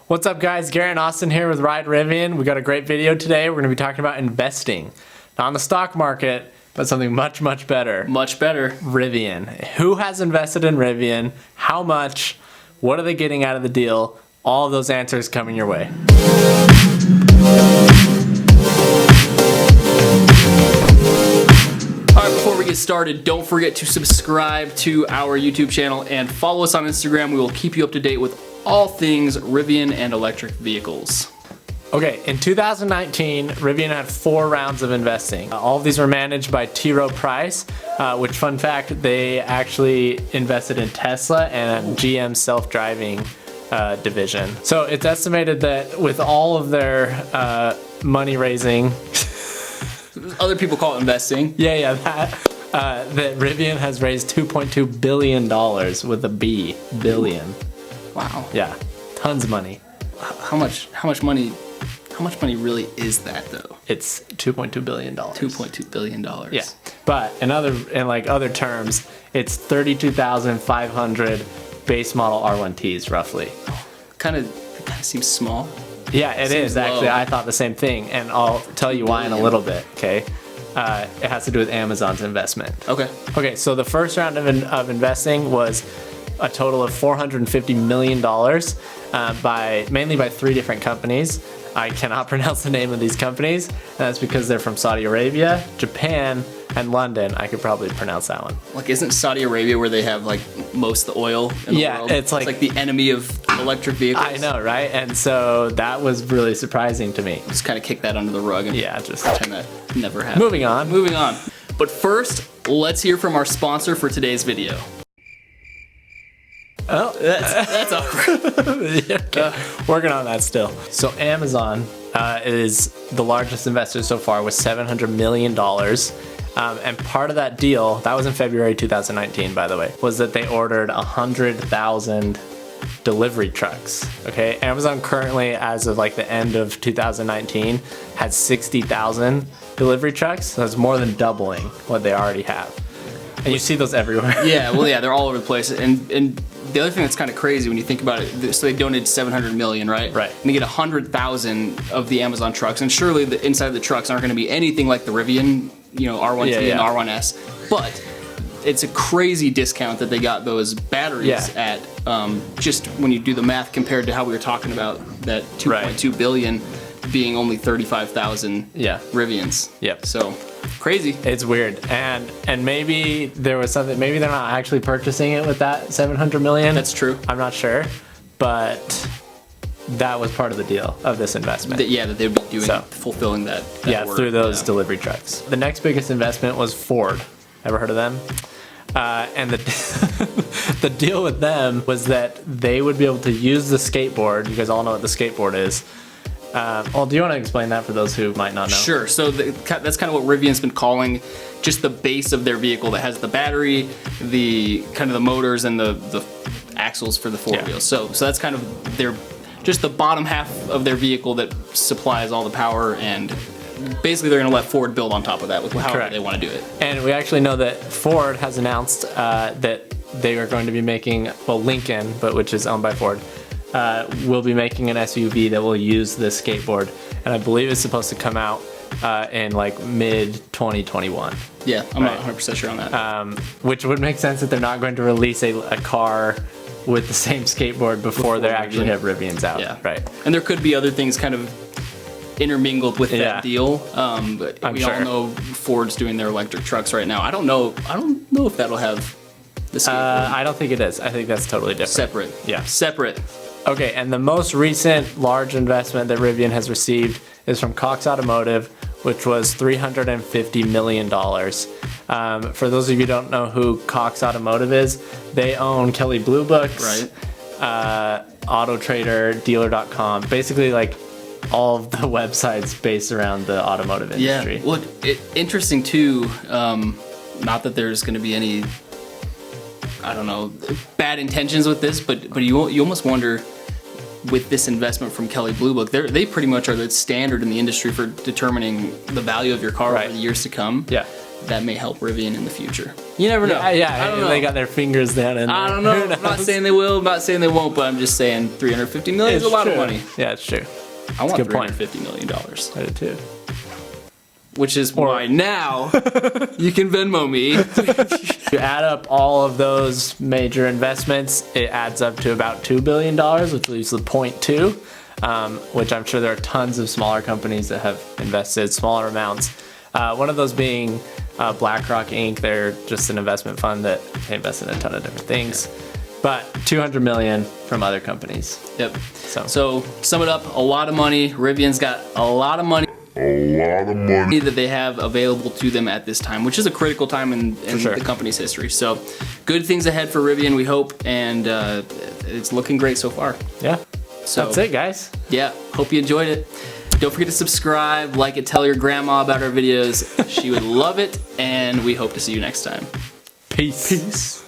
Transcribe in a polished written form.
What's up guys, Gary and Austin here with Ride Rivian. We got a great video today. We're going to be talking about investing. Not on the stock market, but something much, much better. Much better. Rivian. Who has invested in Rivian? How much? What are they getting out of the deal? All of those answers coming your way. Alright, before we get started, don't forget to subscribe to our YouTube channel and follow us on Instagram. We will keep you up to date with all things Rivian and electric vehicles. Okay, in 2019, Rivian had 4 rounds of investing. All of these were managed by T. Rowe Price, which, fun fact, they actually invested in Tesla and GM's self-driving division. So it's estimated that with all of their money raising, Other people call it investing. that Rivian has raised $2.2 billion with a B, billion. Wow. Yeah, tons of money. How much money really is that though? It's $2.2 billion. $2.2 billion. Yeah, but in other terms, it's 32,500 base model R1Ts roughly. Kind of seems small. Yeah, it is actually. Low. I thought the same thing, and I'll tell you why in a little bit. Okay, it has to do with Amazon's investment. Okay. So the first round of investing was a total of $450 million mainly by 3 different companies. I cannot pronounce the name of these companies, and that's because they're from Saudi Arabia, Japan, and London. I could probably pronounce that one. Like, isn't Saudi Arabia where they have like most of the oil in the world? It's like the enemy of electric vehicles. I know, right? And so that was really surprising to me. Just kind of kick that under the rug and just pretend that never happened. Moving on. But first, let's hear from our sponsor for today's video. Oh, That's awkward. Okay. Working on that still. So Amazon is the largest investor so far with $700 million. And part of that deal, that was in February 2019, by the way, was that they ordered 100,000 delivery trucks. Okay, Amazon currently, as of like the end of 2019, had 60,000 delivery trucks. So it's more than doubling what they already have. And you see those everywhere. Yeah, they're all over the place. And the other thing that's kind of crazy when you think about it, so they donated $700 million, right? Right. And they get 100,000 of the Amazon trucks, and surely the inside of the trucks aren't going to be anything like the Rivian, R1T and R1S. But it's a crazy discount that they got those batteries at. Just when you do the math compared to how we were talking about that 2.2 billion being only 35,000 Rivians. Yep. So crazy. It's weird, and maybe there was something. Maybe they're not actually purchasing it with that 700 million. That's true. I'm not sure, but that was part of the deal of this investment. That they'd be doing, fulfilling that work. Through those delivery trucks. The next biggest investment was Ford. Ever heard of them? And the deal with them was that they would be able to use the skateboard. You guys all know what the skateboard is. Do you want to explain that for those who might not know? Sure. So that's kind of what Rivian's been calling just the base of their vehicle that has the battery, the kind of the motors, and the axles for the 4 wheels. So that's kind of just the bottom half of their vehicle that supplies all the power, and basically they're going to let Ford build on top of that with however they want to do it. And we actually know that Ford has announced that they are going to be making, Lincoln, which is owned by Ford, will be making an SUV that will use this skateboard, and I believe it's supposed to come out in like mid 2021. Yeah, I'm not 100% sure on that. Which would make sense that they're not going to release a car with the same skateboard before they actually have Rivians out. Yeah, right. And there could be other things kind of intermingled with that deal. But we all know Ford's doing their electric trucks right now. I don't know if that'll have the skateboard. I don't think it is. I think that's totally different. Separate. Yeah. Separate. Okay, and the most recent large investment that Rivian has received is from Cox Automotive, which was $350 million. For those of you who don't know who Cox Automotive is, they own Kelley Blue Books, Auto Trader, Dealer.com, basically like all of the websites based around the automotive industry. Yeah, well, interesting too, not that there's going to be any, bad intentions with this, but you almost wonder, with this investment from Kelley Blue Book, they pretty much are the standard in the industry for determining the value of your car over the years to come. Yeah. that may help Rivian in the future. You never know. Yeah, I don't know. they got their fingers down in there. I don't know. I'm not saying they will. I'm not saying they won't. But I'm just saying 350 million is a lot of money. Yeah, it's true. I want $350 million. I do too. Which is why now you can Venmo me. You add up all of those major investments, it adds up to about $2 billion, which leaves the 0.2, which I'm sure there are tons of smaller companies that have invested smaller amounts. One of those being BlackRock Inc. They're just an investment fund that they invest in a ton of different things. But $200 million from other companies. Yep. So sum it up, a lot of money. Rivian's got a lot of money. That they have available to them at this time, which is a critical time in the company's history. So good things ahead for Rivian, we hope, and it's looking great so far. Yeah. So that's it, guys. Yeah. Hope you enjoyed it. Don't forget to subscribe, like it, tell your grandma about our videos. She would love it, and we hope to see you next time. Peace.